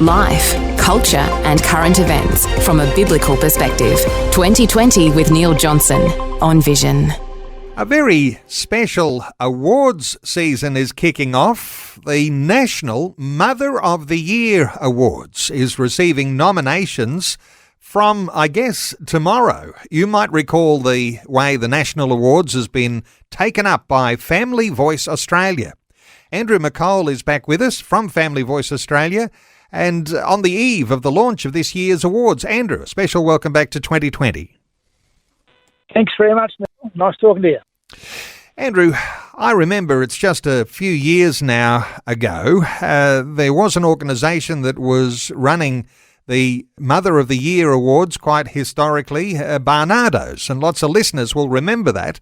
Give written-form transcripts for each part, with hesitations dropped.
Life, culture and current events from a biblical perspective. 2020 with Neil Johnson on Vision. A very special awards season is kicking off. The National Mother of the Year Awards is receiving nominations from, I guess, tomorrow. You might recall the way the National Awards has been taken up by Family Voice Australia. Andrew McCole is back with us from Family Voice Australia and on the eve of the launch of this year's awards. Andrew, a special welcome back to 2020. Thanks very much, Neil. Nice talking to you. Andrew, I remember it's just a few years now ago, there was an organisation that was running the Mother of the Year Awards quite historically, Barnardo's, and lots of listeners will remember that.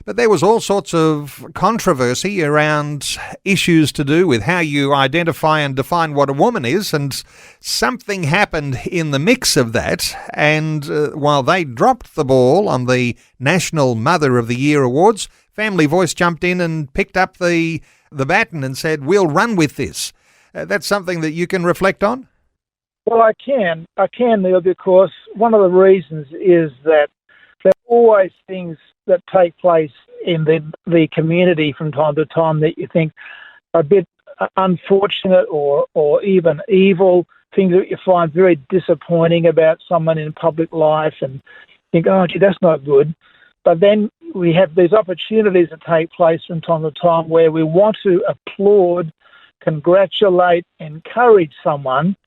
But there was all sorts of controversy around issues to do with how you identify and define what a woman is, and something happened in the mix of that. And while they dropped the ball on the National Mother of the Year Awards, Family Voice jumped in and picked up the baton and said, we'll run with this. That's something that you can reflect on? Well, I can, Neil, because one of the reasons is that there are always things that take place in the community from time to time that you think are a bit unfortunate or even evil, things that you find very disappointing about someone in public life and think, oh, gee, that's not good. But then we have these opportunities that take place from time to time where we want to applaud, congratulate, encourage someone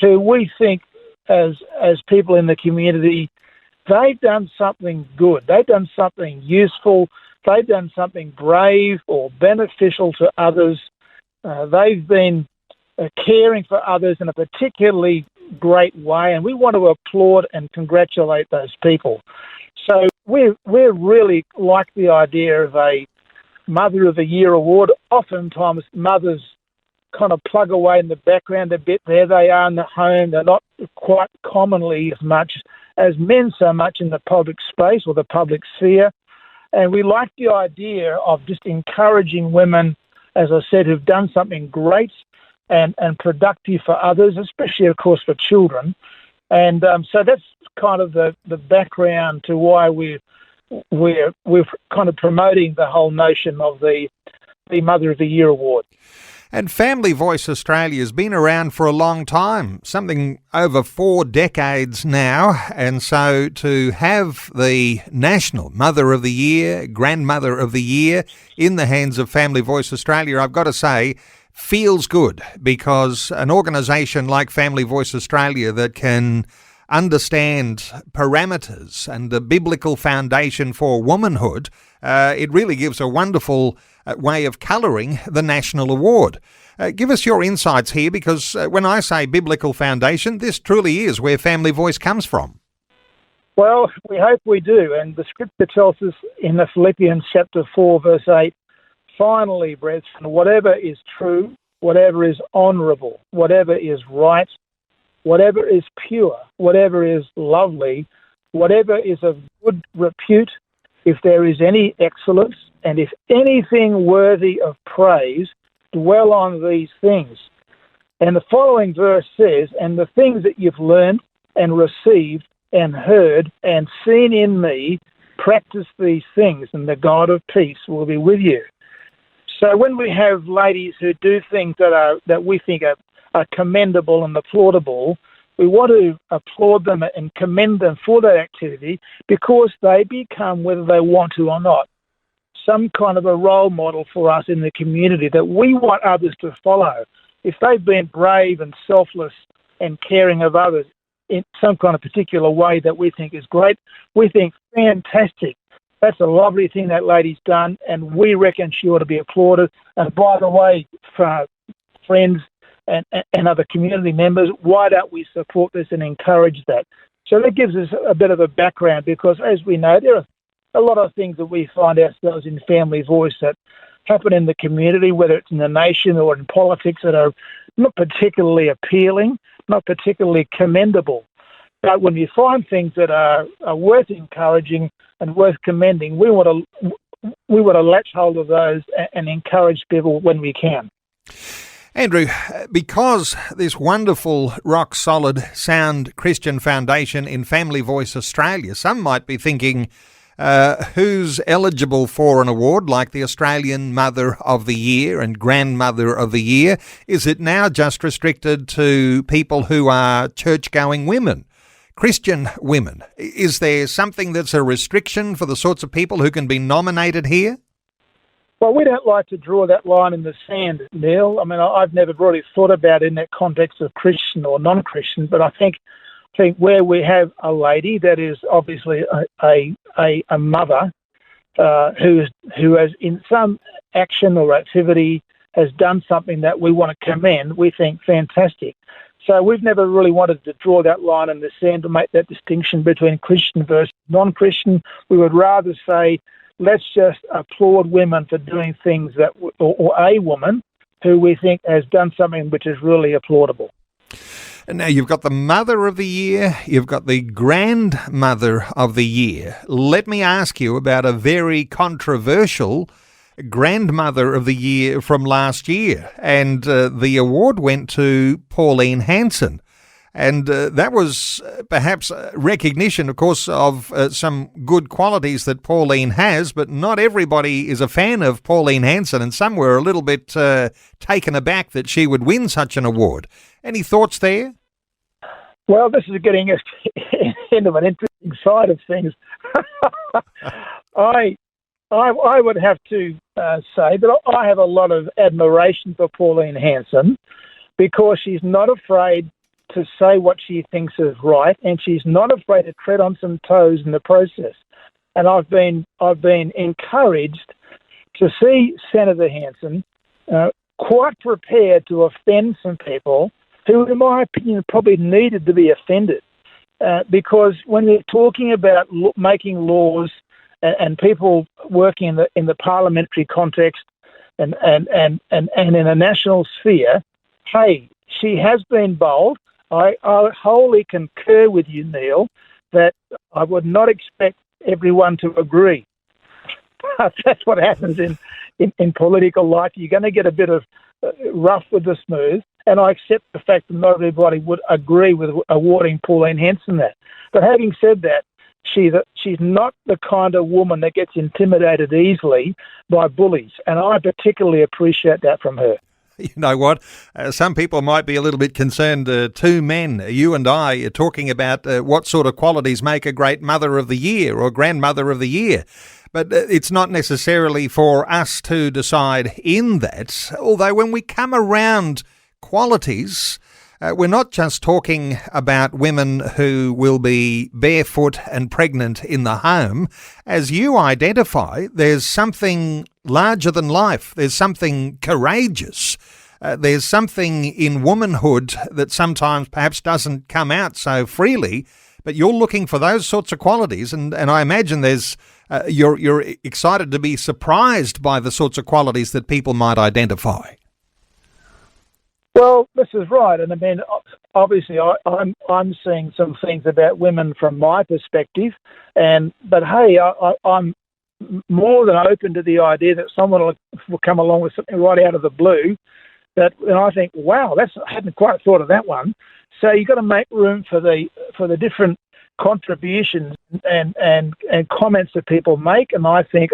who we think as people in the community, they've done something good, they've done something useful, they've done something brave or beneficial to others. They've been caring for others in a particularly great way, and we want to applaud and congratulate those people. So we're really like the idea of a Mother of the Year award. Oftentimes mothers kind of plug away in the background a bit. There they are in the home. They're not quite commonly as much as men so much in the public space or the public sphere. And we like the idea of just encouraging women, as I said, who've done something great and productive for others, especially, of course, for children. And so that's kind of the background to why we're kind of promoting the whole notion of the Mother of the Year award. And Family Voice Australia has been around for a long time, something over 4 decades now. And so to have the National Mother of the Year, Grandmother of the Year in the hands of Family Voice Australia, I've got to say, feels good, because an organisation like Family Voice Australia that can understand parameters and the biblical foundation for womanhood, it really gives a wonderful way of colouring the National Award. Give us your insights here, because when I say biblical foundation, this truly is where Family Voice comes from. Well, we hope we do. And the scripture tells us in the Philippians chapter 4, verse 8, finally, brethren, whatever is true, whatever is honourable, whatever is right, whatever is pure, whatever is lovely, whatever is of good repute, if there is any excellence, and if anything worthy of praise, dwell on these things. And the following verse says, and the things that you've learned and received and heard and seen in me, practice these things, and the God of peace will be with you. So when we have ladies who do things that we think are commendable and applaudable, we want to applaud them and commend them for that activity, because they become, whether they want to or not, some kind of a role model for us in the community that we want others to follow. If they've been brave and selfless and caring of others in some kind of particular way that we think is great, we think, fantastic. That's a lovely thing that lady's done, and we reckon she ought to be applauded. And by the way, for friends and other community members, why don't we support this and encourage that? So that gives us a bit of a background, because as we know, there are a lot of things that we find ourselves in Family Voice that happen in the community, whether it's in the nation or in politics, that are not particularly appealing, not particularly commendable. But when you find things that are worth encouraging and worth commending, we want to latch hold of those and encourage people when we can. Andrew, because this wonderful, rock-solid, sound Christian foundation in Family Voice Australia, some might be thinking, who's eligible for an award like the Australian Mother of the Year and Grandmother of the Year? Is it now just restricted to people who are church-going women, Christian women? Is there something that's a restriction for the sorts of people who can be nominated here? Well, we don't like to draw that line in the sand, Neil. I mean, I've never really thought about it in that context of Christian or non-Christian, but I think where we have a lady that is obviously a mother who has in some action or activity has done something that we want to commend, we think fantastic. So we've never really wanted to draw that line in the sand to make that distinction between Christian versus non-Christian. We would rather say, let's just applaud women for doing things that, or a woman who we think has done something which is really applaudable. And now you've got the Mother of the Year, you've got the Grandmother of the Year. Let me ask you about a very controversial Grandmother of the Year from last year. And the award went to Pauline Hanson. And that was perhaps recognition, of course, of some good qualities that Pauline has, but not everybody is a fan of Pauline Hanson, and some were a little bit taken aback that she would win such an award. Any thoughts there? Well, this is getting us into an interesting side of things. I would have to say that I have a lot of admiration for Pauline Hanson because she's not afraid to say what she thinks is right, and she's not afraid to tread on some toes in the process. And I've been encouraged to see Senator Hanson quite prepared to offend some people who, in my opinion, probably needed to be offended. Because when we're talking about making laws and people working in the parliamentary context and in a national sphere, hey, she has been bold. I wholly concur with you, Neil, that I would not expect everyone to agree. But that's what happens in political life. You're going to get a bit of rough with the smooth, and I accept the fact that not everybody would agree with awarding Pauline Hanson that. But having said that, she's not the kind of woman that gets intimidated easily by bullies, and I particularly appreciate that from her. You know what? Some people might be a little bit concerned. Two men, you and I, are talking about what sort of qualities make a great Mother of the Year or Grandmother of the Year. But it's not necessarily for us to decide in that. Although when we come around qualities, we're not just talking about women who will be barefoot and pregnant in the home. As you identify, there's something larger than life. There's something courageous. There's something in womanhood that sometimes perhaps doesn't come out so freely, but you're looking for those sorts of qualities. And I imagine there's you're excited to be surprised by the sorts of qualities that people might identify. Well, this is right, and I mean, obviously, I'm seeing some things about women from my perspective, but hey, I'm more than open to the idea that someone will come along with something right out of the blue, and I think, wow, I hadn't quite thought of that one. So you've got to make room for the different contributions and comments that people make, and I think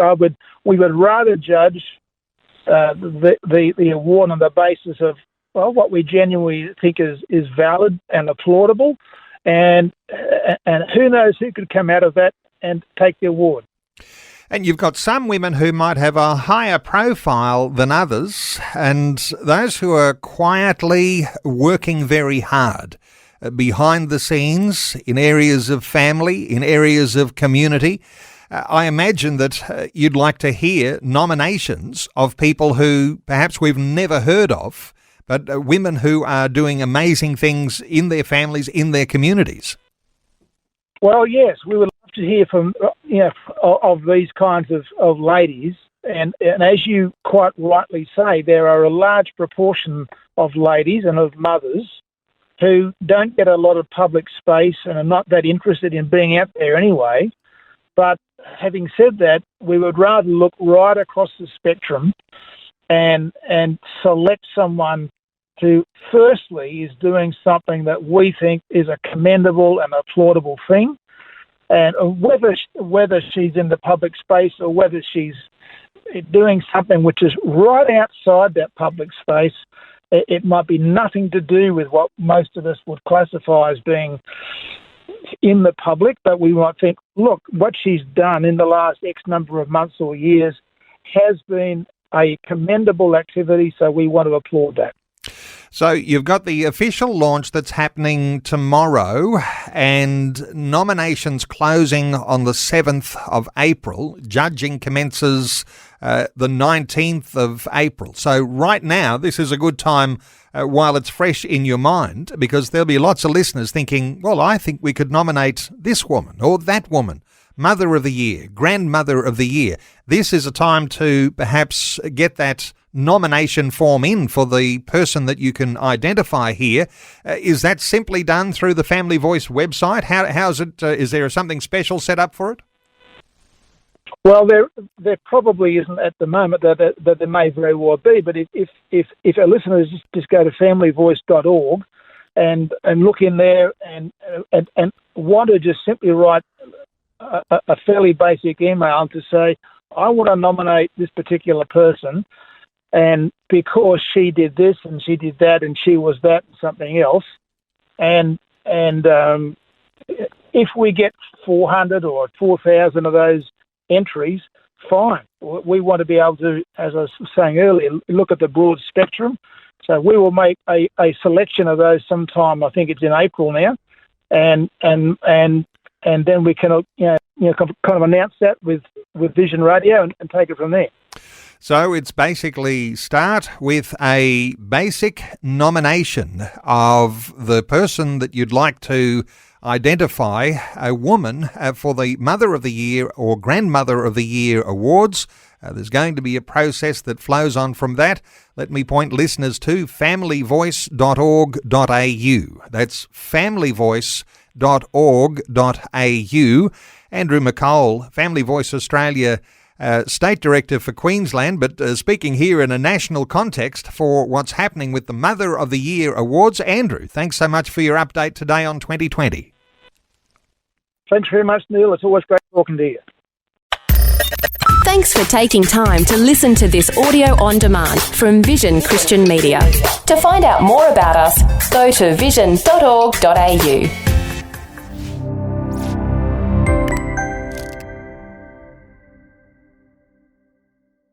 we would rather judge the award on the basis of what we genuinely think is valid and applaudable, and who knows who could come out of that and take the award. And you've got some women who might have a higher profile than others, and those who are quietly working very hard behind the scenes in areas of family, in areas of community. I imagine that you'd like to hear nominations of people who perhaps we've never heard of, but women who are doing amazing things in their families, in their communities. Well, yes, we would love to hear from of these kinds of ladies, and as you quite rightly say, there are a large proportion of ladies and of mothers who don't get a lot of public space and are not that interested in being out there anyway. But having said that, we would rather look right across the spectrum and select someone to, firstly, is doing something that we think is a commendable and applaudable thing. And whether she's in the public space or whether she's doing something which is right outside that public space, it might be nothing to do with what most of us would classify as being in the public, but we might think, look, what she's done in the last X number of months or years has been a commendable activity, so we want to applaud that. So you've got the official launch that's happening tomorrow and nominations closing on the 7th of April. Judging commences the 19th of April. So right now, this is a good time while it's fresh in your mind, because there'll be lots of listeners thinking, well, I think we could nominate this woman or that woman, Mother of the Year, Grandmother of the Year. This is a time to perhaps get that nomination form in for the person that you can identify here. Is that simply done through the Family Voice website? How's it? Is there something special set up for it? Well, there probably isn't at the moment. That there may very well be. But if our listeners just go to familyvoice.org and look in there and want to just simply write a fairly basic email to say, I want to nominate this particular person, and because she did this and she did that and she was that and something else, and if we get 400 or 4,000 of those entries, fine. We want to be able to, as I was saying earlier, look at the broad spectrum. So we will make a selection of those sometime. I think it's in April now, and then we can kind of announce that with Vision Radio and take it from there. So it's basically start with a basic nomination of the person that you'd like to identify, a woman, for the Mother of the Year or Grandmother of the Year awards. There's going to be a process that flows on from that. Let me point listeners to familyvoice.org.au. That's familyvoice.org.au. Andrew McCole, Family Voice Australia State Director for Queensland, but speaking here in a national context for what's happening with the Mother of the Year Awards. Andrew, thanks so much for your update today on 2020. Thanks very much, Neil. It's always great talking to you. Thanks for taking time to listen to this audio on demand from Vision Christian Media. To find out more about us, go to vision.org.au.